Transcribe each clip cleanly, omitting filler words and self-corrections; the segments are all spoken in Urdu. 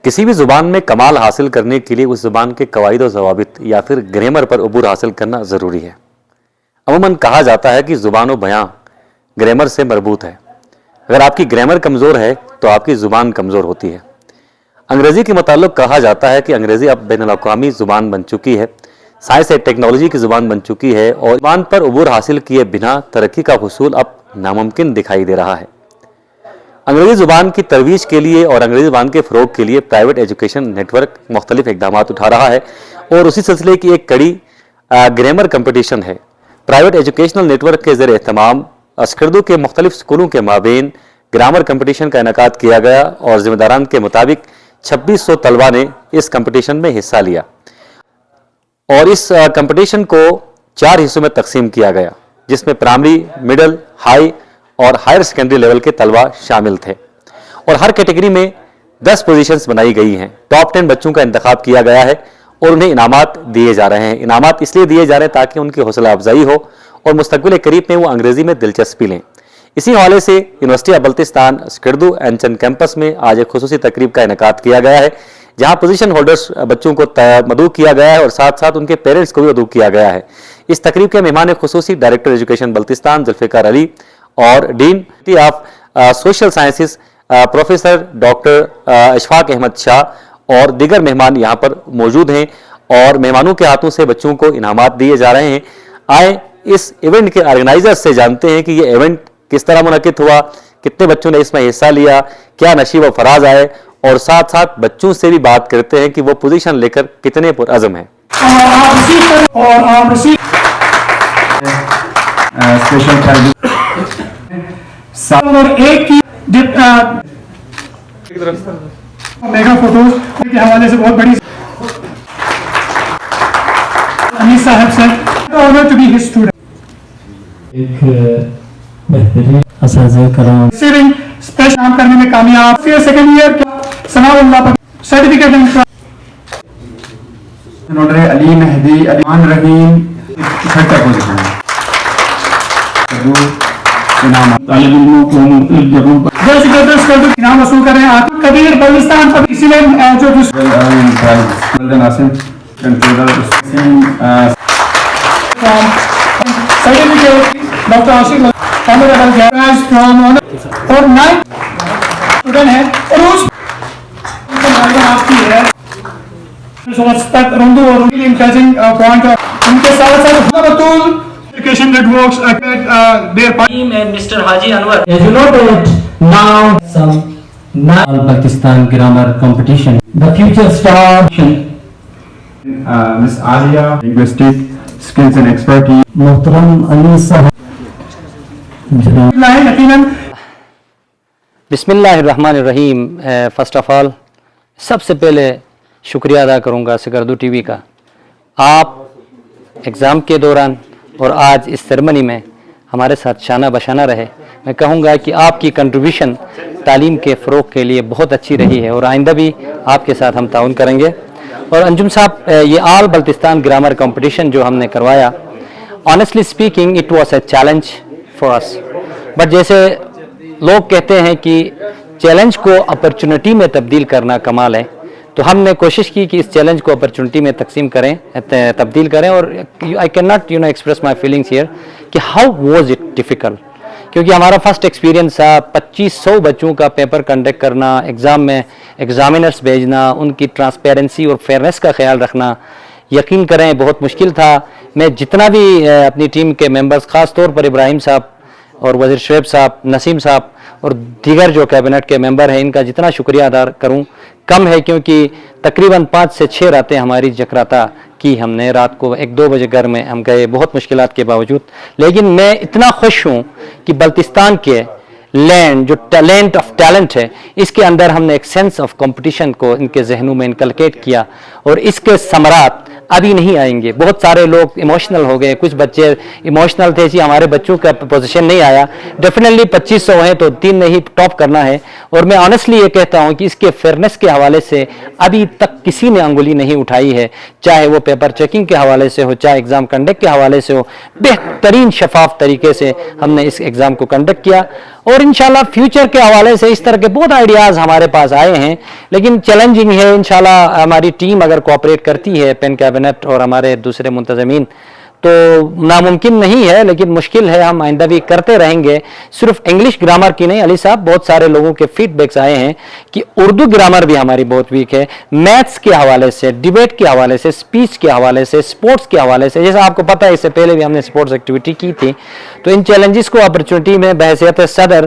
کسی بھی زبان میں کمال حاصل کرنے کے لیے اس زبان کے قواعد و ضوابط یا پھر گرامر پر عبور حاصل کرنا ضروری ہے۔ عموماً کہا جاتا ہے کہ زبان و بیان گرامر سے مربوط ہے۔ اگر آپ کی گرامر کمزور ہے تو آپ کی زبان کمزور ہوتی ہے۔ انگریزی کے متعلق کہا جاتا ہے کہ انگریزی اب بین الاقوامی زبان بن چکی ہے، سائنس اور ٹیکنالوجی کی زبان بن چکی ہے، اور زبان پر عبور حاصل کیے بنا ترقی کا حصول اب ناممکن دکھائی دے رہا ہے۔ انگریزی زبان کی ترویج کے لیے اور انگریزی زبان کے فروغ کے لیے پرائیویٹ ایجوکیشن نیٹ ورک مختلف اقدامات اٹھا رہا ہے، اور اسی سلسلے کی ایک کڑی گرامر کمپٹیشن ہے۔ پرائیویٹ ایجوکیشنل نیٹ ورک کے زیر اہتمام اسکردو کے مختلف اسکولوں کے مابین گرامر کمپٹیشن کا انعقاد کیا گیا، اور ذمہ داران کے مطابق 2600 طلبہ نے اس کمپٹیشن میں حصہ لیا، اور اس کمپٹیشن کو 4 حصوں میں تقسیم کیا گیا، جس میں پرائمری، مڈل، ہائی اور ہائر سیکنڈری لیول کے طلبہ شامل تھے، اور ہر کیٹیگری میں 10 پوزیشنز بنائی گئی ہیں۔ ٹاپ 10 بچوں کا انتخاب کیا گیا ہے اور انہیں انعامات دیے جا رہے ہیں۔ انعامات اس لیے دیے جا رہے ہیں تاکہ ان کی حوصلہ افزائی ہو اور مستقبل قریب میں وہ انگریزی میں دلچسپی لیں۔ اسی حوالے سے یونیورسٹی آف بلتستان اسکردو اینچن کیمپس میں آج ایک خصوصی تقریب کا انعقاد کیا گیا ہے، جہاں پوزیشن ہولڈرز بچوں کو مدعو کیا گیا ہے اور ساتھ ساتھ ان کے پیرنٹس کو بھی مدعو کیا گیا ہے۔ اس تقریب کے مہمان خصوصی ڈائریکٹر ایجوکیشن بلتستان ذوالفقار علی اور dean of social sciences professor doctor Ashfaq Ahmed Shah اور دیگر مہمان یہاں پر موجود ہیں، اور مہمانوں کے ہاتھوں سے بچوں کو انعامات دیے جا رہے ہیں۔ آئیں اس ایونٹ کے آرگنائزر سے جانتے ہیں کہ یہ ایونٹ کس طرح منعقد ہوا، کتنے بچوں نے اس میں حصہ لیا، کیا نشیب و فراز آئے، اور ساتھ ساتھ بچوں سے بھی بات کرتے ہیں کہ وہ پوزیشن لے کر کتنے پرعزم ہیں۔ میگا فوٹوز کے حوالے سے بہت بڑی انیس صاحب سے honour to be his student, ایک بہترین اساتذہ کرام ریسیونگ اسپیشل کام کرنے میں کامیاب، سیکنڈ ایئر ثناء اللہ پر سرٹیفکیٹ نوڈر علی مہدی علیمان رحیم چھٹا پوزیشن طالب علموں کو مختلف جگہوں پر انعام وصول کر رہے ہیں۔ کبیر بلوچستان پر اسی لیے جو ناصر سرٹیفکیٹ ڈاکٹر عاشق اور 9 اسٹوڈنٹ ہیں، اور اس آپ کی ہے تک رندو اور انکریجنگ پوائنٹ ان کے ساتھ ساتھ بطول education networks their and Mr. Haji Anwar. As you know that now some Pakistan grammar competition, the future star Miss Alia, linguistic skills and expertise. محترم علی صاحب جناب یقیناً بسم اللہ الرحمن الرحیم۔ فرسٹ آف آل سب سے پہلے شکریہ ادا کروں گا اسکردو ٹی وی کا۔ آپ ایگزام کے دوران اور آج اس سیرمنی میں ہمارے ساتھ شانہ بشانہ رہے۔ میں کہوں گا کہ آپ کی کنٹریبیوشن تعلیم کے فروغ کے لیے بہت اچھی رہی ہے، اور آئندہ بھی آپ کے ساتھ ہم تعاون کریں گے۔ اور انجم صاحب، یہ آل بلتستان گرامر کمپٹیشن جو ہم نے کروایا، honestly speaking it was a challenge for us, but جیسے لوگ کہتے ہیں کہ چیلنج کو اپرچونٹی میں تبدیل کرنا کمال ہے، تو ہم نے کوشش کی کہ اس چیلنج کو اپرچونٹی میں تبدیل کریں، اور I can not express my feelings here کہ ہاؤ واز اٹ ڈیفیکلٹ، کیونکہ ہمارا فرسٹ ایکسپیرینس تھا 2500 بچوں کا پیپر کنڈکٹ کرنا، ایگزام میں ایگزامینرس بھیجنا، ان کی ٹرانسپیرنسی اور فیئرنیس کا خیال رکھنا، یقین کریں بہت مشکل تھا۔ میں جتنا بھی اپنی ٹیم کے ممبرز، خاص طور پر ابراہیم صاحب اور وزیر شعیب صاحب، نسیم صاحب اور دیگر جو کیبنٹ کے ممبر ہیں، ان کا جتنا شکریہ ادا کروں کم ہے، کیونکہ تقریباً 5 سے 6 راتیں ہماری جکراتا کی ہم نے، رات کو 1-2 بجے گھر میں ہم گئے، بہت مشکلات کے باوجود۔ لیکن میں اتنا خوش ہوں کہ بلتستان کے لینڈ جو ٹیلنٹ آف ٹیلنٹ ہے، اس کے اندر ہم نے ایک سینس آف کمپٹیشن کو ان کے ذہنوں میں انکلکیٹ کیا، اور اس کے ثمرات ابھی نہیں آئیں گے۔ بہت سارے لوگ ایموشنل ہو گئے، کچھ بچے ایموشنل تھے کہ ہمارے بچوں کا پوزیشن نہیں آیا۔ ڈیفینیٹلی 2500 ہیں تو 3 نے ہی ٹاپ کرنا ہے، اور میں آنیسٹلی یہ کہتا ہوں کہ اس کے فیئرنیس کے حوالے سے ابھی تک کسی نے انگلی نہیں اٹھائی ہے، چاہے وہ پیپر چیکنگ کے حوالے سے ہو، چاہے ایگزام کنڈکٹ کے حوالے سے ہو۔ بہترین شفاف طریقے سے ہم نے اس ایگزام کو کنڈکٹ کیا، اور انشاءاللہ فیوچر کے حوالے سے اس طرح کے بہت آئیڈیاز ہمارے پاس آئے ہیں، لیکن چیلنجنگ ہے. انشاءاللہ ہماری ٹیم اگر کوآپریٹ کرتی ہے، پین کیبنٹ اور ہمارے دوسرے منتظمین، تو ناممکن نہیں ہے لیکن مشکل ہے. ہم آئندہ بھی کرتے رہیں گے. صرف انگلش گرامر کی نہیں علی صاحب، بہت سارے لوگوں کے فیڈ بیکس آئے ہیں کہ اردو گرامر بھی ہماری بہت ویک ہے. میتھس کے حوالے سے، ڈیبیٹ کے حوالے سے، اسپیچ کے حوالے سے، اسپورٹس کے حوالے سے، جیسا آپ کو پتہ ہے اس سے پہلے بھی ہم نے اسپورٹس ایکٹیویٹی کی تھی. تو ان چیلنجز کو اپرچونٹی میں بحیثیت صدر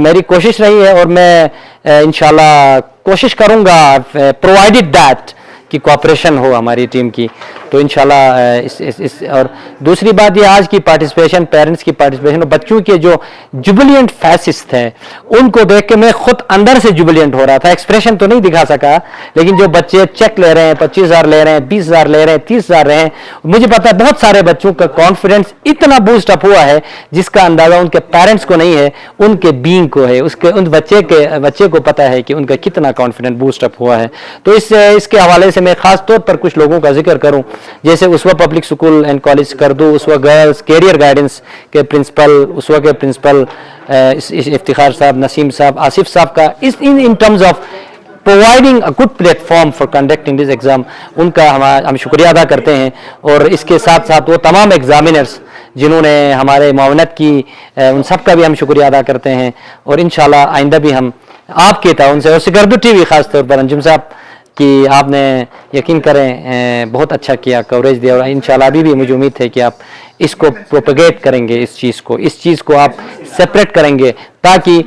میری کوشش رہی ہے، اور میں انشاءاللہ کوشش کروں گا پرووائڈڈ دیٹ کہ کوآپریشن ہو ہماری ٹیم کی. تو انشاءاللہ اور دوسری بات یہ آج کی پارٹیسپیشن، پیرنٹس کی پارٹیسپیشن اور بچوں کے جو جوبلینٹ فیسز تھے ان کو دیکھ کے میں خود اندر سے جوبلینٹ ہو رہا تھا. ایکسپریشن تو نہیں دکھا سکا، لیکن جو بچے چیک لے رہے ہیں، 25,000 لے رہے ہیں، 20,000 لے رہے ہیں، 30,000 رہے ہیں، مجھے پتا ہے بہت سارے بچوں کا کانفیڈنس اتنا بوسٹ اپ ہوا ہے جس کا اندازہ ان کے پیرنٹس کو نہیں ہے، ان کے بینگ کو ہے. ان بچے کو پتا ہے کہ ان کا کتنا کانفیڈنس بوسٹ اپ ہوا ہے. تو اس کے حوالے سے میں خاص طور پر کچھ لوگوں کا ذکر کروں، جیسے Aswa public school and college کردو، اسوا گرلز کیریئر گائیڈنس کے پرنسپل، اسوا کے پرنسپل افتخار صاحب، نسیم صاحب، آصف صاحب کا in terms of providing a good platform for conducting this exam، ان کا ہم شکریہ ادا کرتے ہیں. اور اس کے ساتھ ساتھ وہ تمام ایگزامینرز جنہوں نے ہمارے معاونت کی، ان سب کا بھی ہم شکریہ ادا کرتے ہیں. اور انشاءاللہ آئندہ بھی ہم آپ کے تعاون سے، اور سکردو ٹی وی خاص طور پر انجم صاحب کہ آپ نے یقین کریں بہت اچھا کیا، کوریج دیا، اور انشاءاللہ ابھی بھی مجھے امید ہے کہ آپ اس کو پروپیگیٹ کریں گے، اس چیز کو آپ سپریٹ کریں گے، تاکہ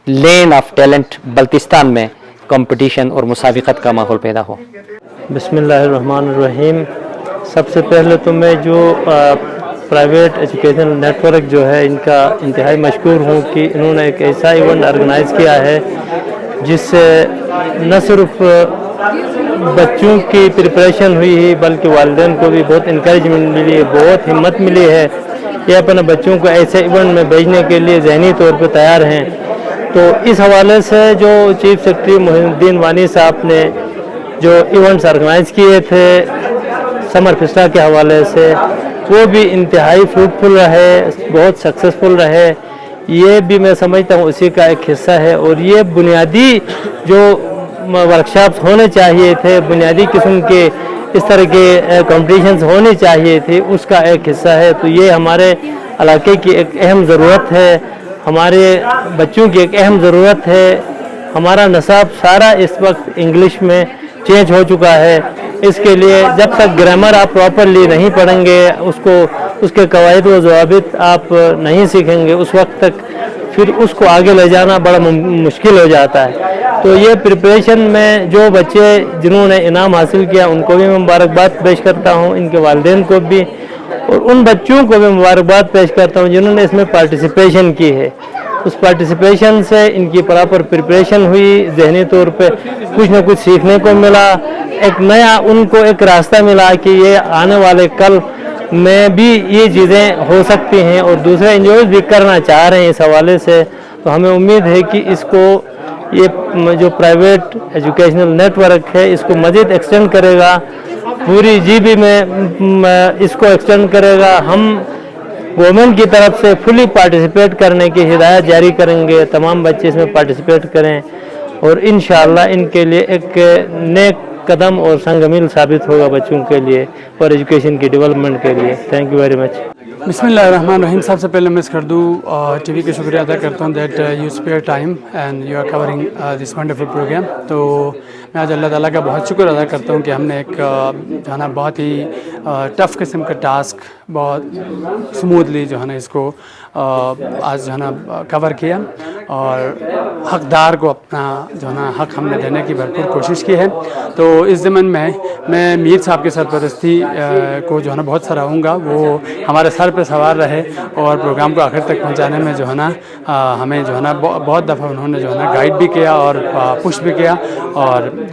لین آف ٹیلنٹ بلتستان میں کمپٹیشن اور مسابقت کا ماحول پیدا ہو. بسم اللہ الرحمن الرحیم. سب سے پہلے تو میں جو پرائیویٹ ایجوکیشنل نیٹ ورک جو ہے ان کا انتہائی مشکور ہوں کہ انہوں نے ایک ایسا ایونٹ آرگنائز کیا ہے جس سے نہ صرف بچوں کی پریپریشن ہوئی ہے بلکہ والدین کو بھی بہت انکریجمنٹ ملی ہے، بہت ہمت ملی ہے. یہ اپنے بچوں کو ایسے ایونٹ میں بھیجنے کے لیے ذہنی طور پہ تیار ہیں. تو اس حوالے سے جو چیف سیکرٹری محی الدین وانی صاحب نے جو ایونٹس آرگنائز کیے تھے سمر فیسٹا کے حوالے سے، وہ بھی انتہائی فروٹفل رہے، بہت سکسیسفل رہے. یہ بھی میں سمجھتا ہوں اسی کا ایک حصہ ہے. اور یہ بنیادی جو ورکشاپس ہونے چاہیے تھے، بنیادی قسم کے اس طرح کے کمپٹیشنز ہونے چاہیے تھے، اس کا ایک حصہ ہے. تو یہ ہمارے علاقے کی ایک اہم ضرورت ہے، ہمارے بچوں کی ایک اہم ضرورت ہے. ہمارا نصاب سارا اس وقت انگلش میں چینج ہو چکا ہے. اس کے لیے جب تک گرامر آپ پراپرلی نہیں پڑھیں گے، اس کے قواعد و ضوابط آپ نہیں سیکھیں گے، اس وقت تک پھر اس کو آگے لے جانا بڑا مشکل ہو جاتا ہے. تو یہ پریپریشن میں جو بچے جنہوں نے انعام حاصل کیا ان کو بھی میں مبارکباد پیش کرتا ہوں، ان کے والدین کو بھی، اور ان بچوں کو بھی مبارکباد پیش کرتا ہوں جنہوں نے اس میں پارٹیسپیشن کی ہے. اس پارٹیسپیشن سے ان کی پراپر پریپریشن ہوئی، ذہنی طور پہ کچھ نہ کچھ سیکھنے کو ملا، ایک نیا ان کو ایک راستہ ملا کہ یہ آنے والے کل میں بھی یہ چیزیں ہو سکتی ہیں اور دوسرے انجوائے بھی کرنا چاہ رہے ہیں. اس حوالے سے تو ہمیں امید ہے کہ اس کو یہ جو پرائیویٹ ایجوکیشنل نیٹ ورک ہے اس کو مزید ایکسٹینڈ کرے گا، پوری جی بی میں اس کو ایکسٹینڈ کرے گا. ہم گورنمنٹ کی طرف سے فلی پارٹیسپیٹ کرنے کی ہدایت جاری کریں گے، تمام بچے اس میں پارٹیسپیٹ کریں، اور انشاءاللہ ان کے لیے ایک نیک قدم اور سنگ میل ثابت ہوگا بچوں کے لیے اور ایجوکیشن کی ڈیولپمنٹ کے لیے. Thank you very much. بسم اللہ الرحمن الرحیم. سب سے پہلے میں سکردو ٹی وی کا شکریہ ادا کرتا ہوں that you spare time and you are covering this wonderful programme. تو میں آج اللہ تعالیٰ کا بہت شکر ادا کرتا ہوں کہ ہم نے ایک جو ہے نا بہت ہی ٹف قسم کا ٹاسک بہت سموتھلی جو ہے نا اس کو آج جو ہے نا کور کیا، اور حقدار کو اپنا جو ہے نا حق ہم نے دینے کی بھرپور کوشش کی ہے. تو اس ضمن میں میر صاحب کی سرپرستی کو جو ہے نا بہت سراہوں گا. وہ ہمارے سر پہ سوار رہے اور پروگرام کو آخر تک پہنچانے میں جو ہے نا ہمیں جو ہے نا بہت دفعہ انہوں نے جو ہے نا گائیڈ بھی کیا اور پش بھی کیا، اور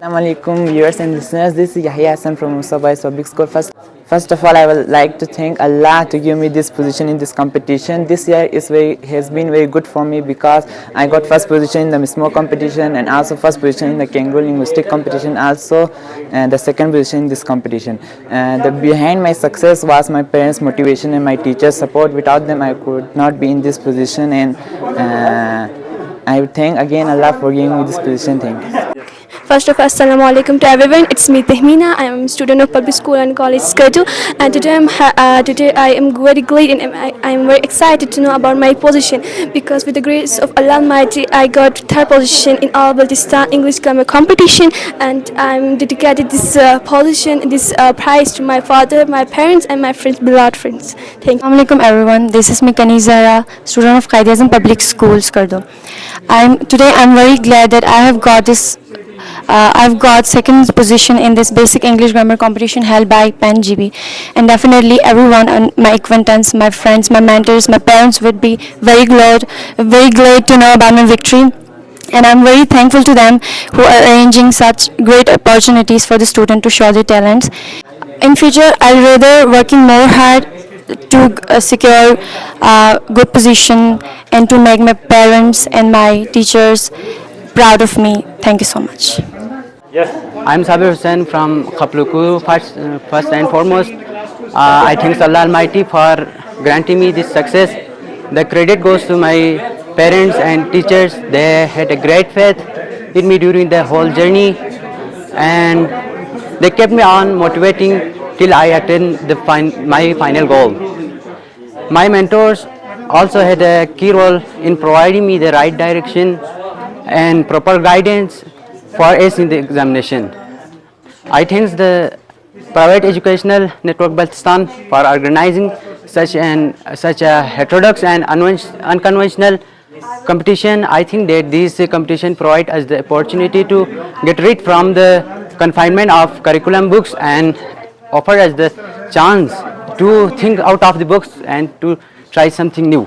Assalamu alaikum viewers and listeners, this is Yahya Hassan from Musa Boys Public School. First of all, I would like to thank Allah to give me this position in this competition. This year has been very good for me because I got first position in the MISMO competition and also first position in the Kangaroo linguistic competition, also the second position in this competition. Behind my success was my parents' motivation and my teachers' support. Without them, I could not be in this position, and I would thank again Allah for giving me this position. Thank you. First of all, Assalamu alaikum to everyone. It's me Tahmina. I am a student of public school and college Skardu, and today I am very glad and I am very excited to know about my position, because with the grace of Allah Almighty I got third position in Al Baltistan English grammar competition, and I am dedicated this position, this prize to my father, my parents and my friends, beloved friends. Thank you. Assalamu alaikum everyone. This is Mikani Zara, student of Qaid-e-Azam Public School, Skardu. Today I'm very glad that I have got this. I've got second position in this basic English grammar competition held by Pen GB, and definitely everyone and my acquaintance, my friends, my mentors, my parents would be very glad to know about my victory. And I'm very thankful to them who are arranging such great opportunities for the student to show their talents. In future, I'll rather working more hard to secure a good position and to make my parents and my teachers proud of me. Thank you so much. I'm Sabir Hussain from Khapluku. First and foremost, I thank Allah Almighty for granting me this success. The credit goes to my parents and teachers. They had a great faith in me during the whole journey, and they kept me on motivating till I attained my final goal. My mentors also had a key role in providing me the right direction and proper guidance for us in the examination. I thank the Private Educational Network Baltistan for organizing such a heterodox and unconventional competition. I think that this competition provides us the opportunity to get rid from the confinement of curriculum books and offer us the chance to think out of the books and to try something new.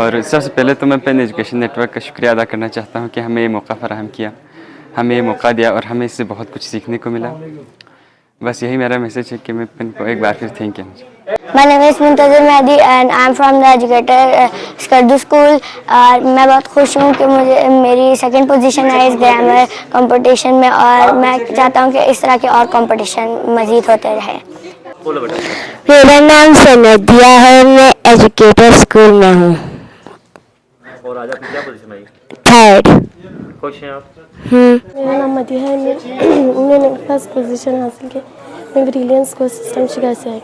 اور سب سے پہلے تو میں پین ایجوکیشن نیٹ ورک کا شکریہ ادا کرنا چاہتا ہوں کہ ہمیں یہ موقع فراہم کیا، ہمیں یہ موقع دیا اور ہمیں اس سے بہت کچھ سیکھنے کو ملا. بس یہی میرا میسج ہے کہ میں پین کو ایک بار پھر thank you. My name is Muntazir Mehdi and I'm from the Educator Skardu School. میں بہت خوش ہوں کہ مجھے میری سیکنڈ پوزیشن ہے اس گرامر کمپٹیشن میں، اور میں چاہتا ہوں کہ اس طرح کے اور کمپٹیشن مزید ہوتے رہیں. میرا نام سندیا ہے، میں ایجوکیٹر اسکول میں ہوں. اور آج آپ کی کیا پوزیشن آئی؟ تھرڈ. خوش ہیں آپ؟ میرا نام مدیحہ ہے، میں نے فرسٹ پوزیشن حاصل کی. میں بریلینس کو سسٹم شکار سے آئی.